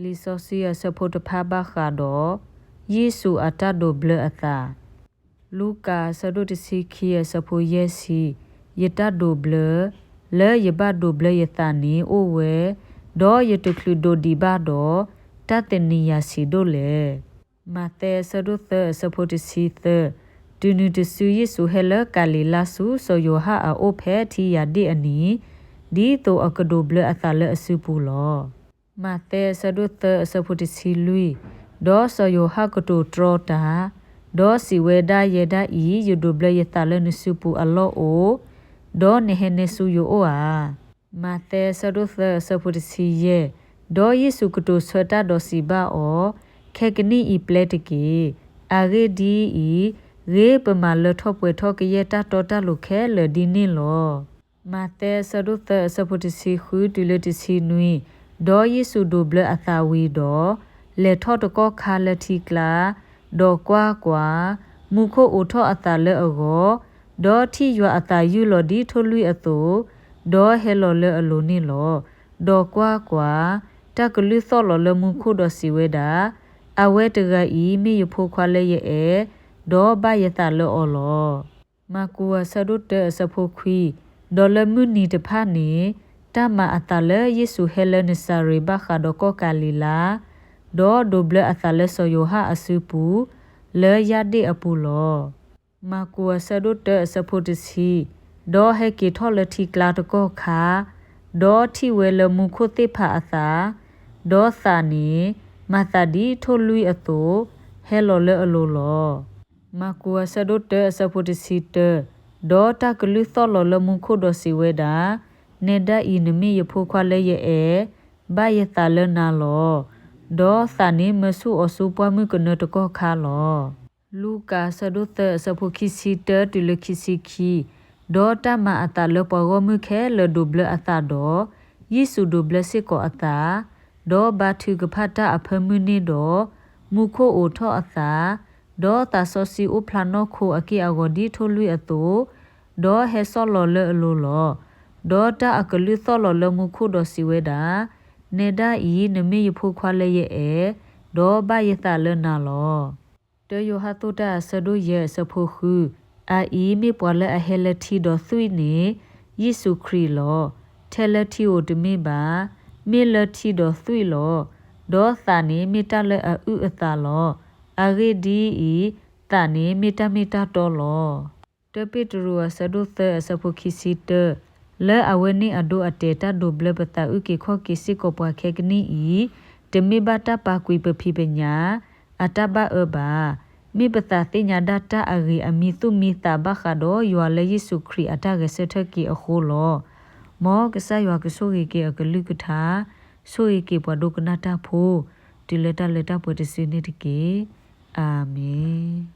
လီဆောစီယစဖို့တဖာဘာခါတော့ယေစုအတဒိုဘလအသာလူကာဆဒုတစီခီယစဖို့ယေစီယတဒိုဘလလဲယဘဒိုဘလယတနီအိုဝဲဒေါ်ယတခလူဒိုဒီဘာတော့တတနီယာစီဒိုလေမတဲဆဒုသစဖို့တစီသဒူနူတဆူယေစုဟဲလကာလီလာဆူဆိုယဟာအိုဖဲတီယာဒီအနီဒီတိုအကဒိုဘလအသာလဲအစုပူလောမတဲဆဒုသစဖို့တစီလူဒေါ်ဆိုယဟာကတိုထရတာဒေါ်စီဝဲဒါယေဒါဤယဒိုဘလယတလဲနစုပူအလောအိုဒေါ်နေဟနေဆူယိုအိုအာမတဲဆဒုသစဖို့တစီယေဒေါ်ယေစုကတိုဆွတာဒေါ်စီဘာအောခေကနီဤပလက်တကီအာဂေဒီဤရေပမာလထောပွေထောကရတာတော်တလုခဲလဒီနင်းလောမတဲဆဒုသစဖို့တစီခူတူလတစီနွီဒေါ်ယေစုဒိုဘလအသာဝီဒေါ်လေထောတကောခါလတိကလာဒေါ်ကွာကွာမူခိုအိုထောအတာလဲအောဒေါ်ထီရွာအတာယူလော်ဒီထိုလွီအတူဒေါ်ဟဲလော်လဲအလိုနီလောဒေါ်ကွာကွာတကလူသောလော်လဲမူခိုဒေါ်စီဝဲတာအဝဲတကဤမေယဖိုခွာလဲရဲ့ဒေါ်ဘယတာလော်လောမကူဝဆဒုတဲစဖိုခွီဒေါ်လမှုနီတဖာနေတမအတာလဲယေစုဟဲလနဆာရီဘခါဒကောကာလီလာဒေါ်ဒိုဘလအတာလဲဆိုယဟာအစုပူလဲရတဲ့အပူလောမကူဝဆဒုတဲစဖိုတစီဒေါ်ဟဲကီထောလတီကလာတကောခါဒေါ်တီဝဲလမှုခိုတေဖာအသာဒေါ်သာနီမသဒီထိုလူအတူဟဲလော်လဲအလိုလောမကူဝဆဒုတဲစဖိုတစီတဲဒေါ်တကလူသောလော်လမှုခိုဒေါ်စီဝဲတာနေဒအီနမီယဖိုခွာလဲရဲ့ဘယတာလနာလောဒေါ်သာနီမဆူအဆူပွားမှုကနတကောခါလောလူကာဆဒုသစဖိုခိစီတဲတူလခိစီခီဒေါ်တမအတာလပေါ်ဂမှုခဲလဒိုဘလအတာဒေါ်ယေစုဒိုဘလစေကောအတာဒေါ်ဘာထုကဖတ်တာအဖမှုနေဒေါ်မူခိုအိုထောအတာဒေါ်တာဆောစီအိုဖလာနောခိုအကေအဂေါဒီထိုလွီအတူဒေါ်ဟဲဆောလော်လဲအလိုလောဒေါ်တာအကလူသောလော်လမှုခိုဒေါ်စီဝဲတာနေဒါဤနမေယဖိုခွာလဲရဲ့ဒေါ်ဘယတာလနာလောတေယဟာတုတာဆဒုရဲ့စဖိုခုအာဤမေပွာလဲအဟဲလတီဒေါ်သွိနေယေစုခရီလောထဲလတီအိုတမေပါမေလတီဒေါ်သွိလောဒေါ်သာနေမေတလဲအဥအတာလောအာဂေဒီဤတာနေမေတမေတတော်လောတပိတရူဆဒုသစဖိုခိစီတလဲအဝဲနေအဒိုအတေတာဒိုဘလပတာဥကေခောကိစီကိုပွားခေကနီဤတမေဘတာပါကွေပဖိပညာအတဘအဘာမိပတာတိညာဒတာအဂီအမီသူမီတာဘခါဒိုယွာလေယေစုခရီအတာကစထကီအခုလောမောကဆယွာကဆိုရီကေအကလူကထာဆိုရီကေပွားဒုကနာတာဖိုဒီလက်တာပွေတစီနေတကေအာမင်